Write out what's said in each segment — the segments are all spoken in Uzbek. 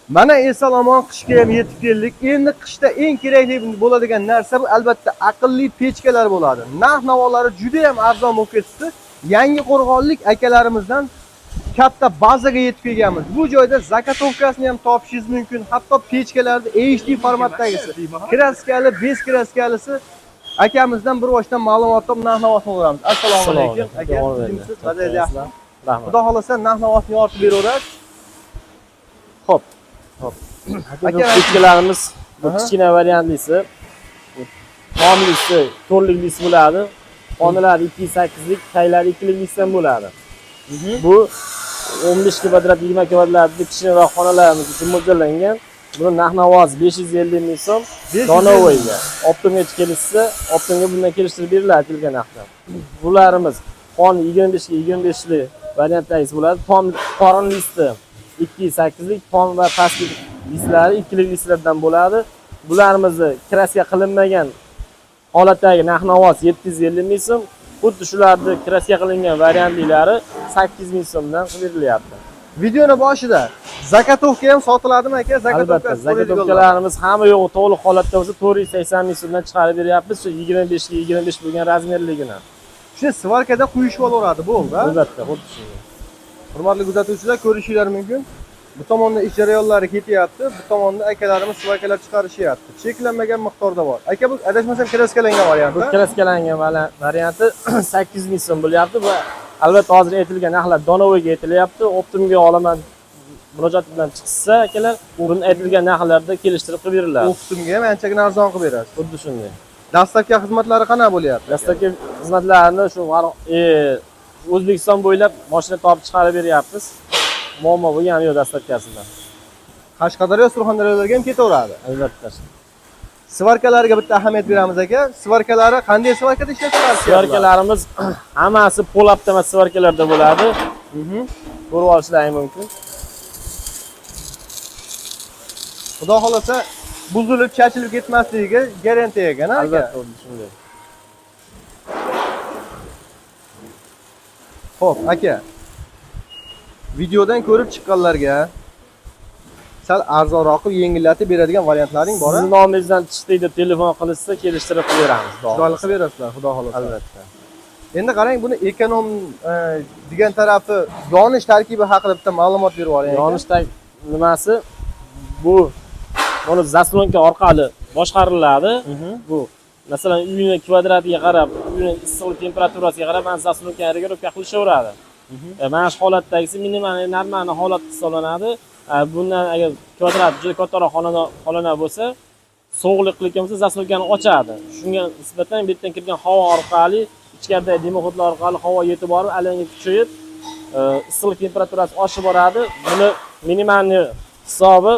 Mana eson-omon qishga ham yetib keldik. Endi qishda eng kerakli bo'ladigan narsa bu albatta aqlli pechkalar bo'ladi. Narx-navolari juda ham arzon bo'lib ketdi. Yangi qo'rg'onlik akalarimizdan katta bazaga yetib kelganmiz. Bu joyda zakatovkasini ham topishingiz mumkin. Hatto pechkalarda HD formatdagisi, kraskali, bez kraskalisi akamizdan bir boshdan ma'lumot olib narx-navosini olamiz. Assalomu alaykum. Aka, kimsiz? Vaziyat yaxshi. Rahmat. Xudo xolasa narx-navosini yoritib beraverasiz. Xo'p. Aka, pechkalarimiz bu kichkina variantlisi, tomlisi, to'rliklisi bo'ladi. Xonalari 2.8lik, taylari 2'lik ham bo'ladi. Bu 15 kvadrat, 20 kvadratlik kichkina xonalarimiz uchun mo'ljallangan. Buni narx-navosi 550 ming so'm. Donovoyga optimga kelishsa, optimga bundan kelishtirib beriladi kelgan narxdan. Bularimiz xon 25 ga 25 lik variantdagisi bo'ladi. Tom qorin listi 2.8lik, tom va pastki listlari 2'lik listlardan bo'ladi. Bularimizni kraska qilinmagan holatdagi narx-navos 750 ming so'm. Xuddi shularni kraska qilingan variantlari 8 ming so'mdan berilyapti. Videoni boshida zakatovka ham sotiladimi aka? Albatta, zakatovkalarimiz hamma yo'g'i to'liq holatda bo'lsa 480 ming so'mdan chiqarib beryapmiz. Shu 25 ga 25 bo'lgan razmerligini. Shuni svarkada quyishib olaveradi, bo'ldi. Albatta, xuddi shunday. Hurmatli kuzatuvchilar, ko'rishingiz mumkin. Bu tomonda ish jarayonlari ketyapti, bu tomonda akalarimiz svarkalar chiqarishyapti. Cheklanmagan miqdorda bor. Aka, bu adashmasam kraskalangan varianti. Bu kraskalangan varianti 8 ming so'm bo'lyapti va albatta hozir aytilgan narxlar Donovoyga aytilyapti. Optimga olaman murojaat bilan chiqsa akalar, buni aytilgan narxlarda kelishtirib qilib beriladi. Optimga ham anchagina arzon qilib berasiz. Xuddi shunday. Dastlabki xizmatlari qanaqa bo'lyapti? Dastlabki xizmatlarni shu O'zbekiston bo'ylab mashina topib chiqarib beryapmiz. Muammo bo'lgani yo'q dastlabkasida. Qashqadaryo, Surxondaryolarga ham ketaveradi. Albatta. Svarkalarga bitta ahamiyat beramiz aka. Svarkalari qanday svarkada ishlatiladi? Svarkalarimiz hammasi polaptama svarkalarda bo'ladi. Ko'rib olishlaring mumkin. Xudo xolasa buzilib, chachilib ketmasligiga garantiya ekan, aka. Albatta, shunday. Xo'p, aka. Videodan ko'rib chiqqanlarga sal arzonroq qilib yengillatib beradigan variantlaring bor-a? Sizning nomingizdan chiqdi telefon qilishsa, kelishtirib beramiz. Chiroyli qilib berasizlar, xudo xolasa. Albatta. Endi qarang, buni ekonom degan tarafi yonish tarkibi haqida bitta ma'lumot berib yuboring. Yonish nimasi? Bu buni zaslonka orqali boshqariladi. Bu masalan uyning kvadratiga qarab, uyning issiqlik temperaturasiga qarab mana zaslonka regulatsiya qilishaveradi. Mana shu holatdagisi minimal normal holat hisoblanadi. Bundan agar kvadrat juda kattaroq xona bo'lsa, sovuqliklik bo'lsa zaslonkani ochadi. Shunga nisbatan bu yerdan kirgan havo orqali, ichkaridagi dimoxodlar orqali havo yetib borib, alanga kuchayib, issiqlik temperaturasi oshib boradi. Buni minimalni hisobi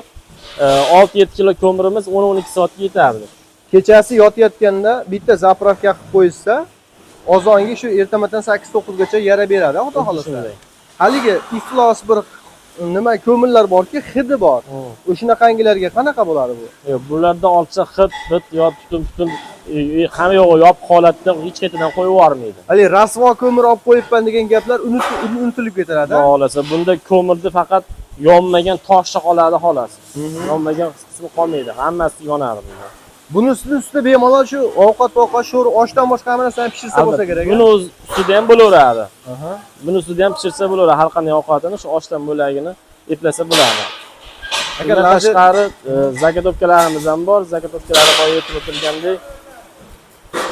6-7 kilo ko'mirimiz 10-12 soatga yetadi. Kechasi yotayotganda bitta zapravka qilib qo'ysa, ozongi shu ertamatdan 8-9 gacha yara beradi, xudo xolasa. Haligi iflos bir nima ko'millar borki, hidi bor. O'shunaqangilarga qanaqa bo'ladi bu? Yo'q, bularda olsa hid yo tutun hamma yo'g'i yopiq holatda hech qayerdan qo'yib yubormaydi. Hali rasvo ko'mir olib qo'yibman degan gaplar unutilib ketadi. Xudo xolasa, bunda ko'mirni faqat yonmagan toshcha qoladi xolos. Yonmagan qismi qolmaydi, hammasi yonadi bunda. Buni ustida bemalol shu ovqat sho'r, oshdan boshqa hamma narsani pishirsa bo'lsa kerak. Buni ustida ham bo'laveradi. Buni ustida ham pishirsa bo'laveradi. Har qanday ovqatini shu oshdan bo'lagini eplasa bo'ladi. Agar tashqari zakatovkalarimiz ham bor. Zakatovkalar boya aytib o'tilgandek,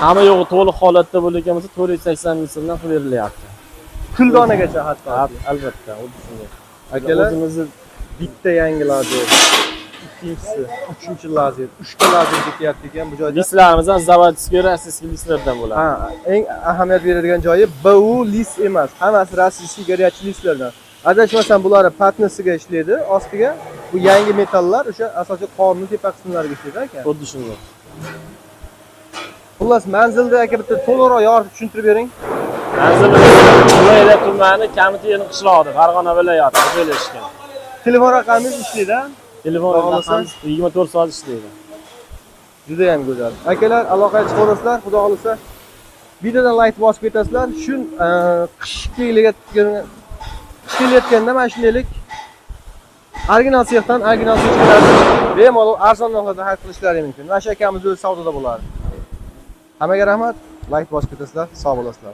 hamma yo'g'i to'liq holatda bo'lgan bo'lsa 480 ming so'mdan qilib berilyapti. Kuldonagacha hatto. Albatta, xuddi shunday. Akalar, o'zimizni bitta yangi lazer, ikkinchisi, uchinchi lazer, 3 ta lazer ketyapti ekan bu joyda. Listlarimiz ham zavodskiy rossiyskiy listlardan bo'ladi. Eng ahamiyat beradigan joyi bu list emas, hammasi rossiyskiy горячий listlardan. Adashmasam bular patnasiga ishlaydi, ostiga bu yangi metallar o'sha asosiy qorni tepa qismlariga ishlaydi aka. Xuddi shunday. Xullas, manzilda aka bitta to'liqroq yoritib tushuntirib bering. Viloyat tumani Kamitiyening qishlog'ida, Farg'ona viloyati joylashgan. Telefon raqamingiz ishlaydi? Telefon raqamingiz 24 soat ishlaydi. Juda ham go'zal. Akalar, aloqaga chiqaverasizlar, xudo xolasa. Videodan like bosib ketasizlar. Shun qish kelayotganda mana shundaylik original sexdan original sochkalarni bemalol arzon narxlarda xarid qilishlari mumkin. Mana shu akamiz o'zi savdoda bo'ladi. Hammaga rahmat. Like bosib ketasizlar. Sog' bo'lasizlar.